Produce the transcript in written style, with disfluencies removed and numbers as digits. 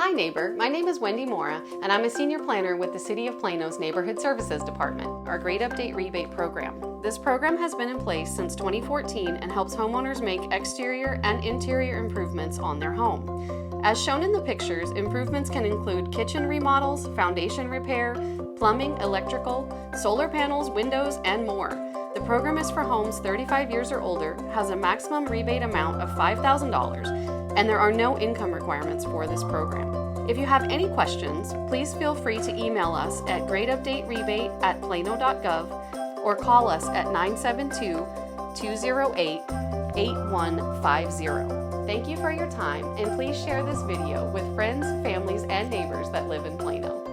Hi neighbor, my name is Wendy Mora and I'm a senior planner with the City of Plano's Neighborhood Services Department, our Great Update Rebate program. This program has been in place since 2014 and helps homeowners make exterior and interior improvements on their home. As shown in the pictures, improvements can include kitchen remodels, foundation repair, plumbing, electrical, solar panels, windows, and more. The program is for homes 35 years or older, has a maximum rebate amount of $5,000, and there are no income requirements for this program. If you have any questions, please feel free to email us at GreatUpdateRebate@Plano.gov or call us at 972-208-8150. Thank you for your time, and please share this video with friends, families, and neighbors that live in Plano.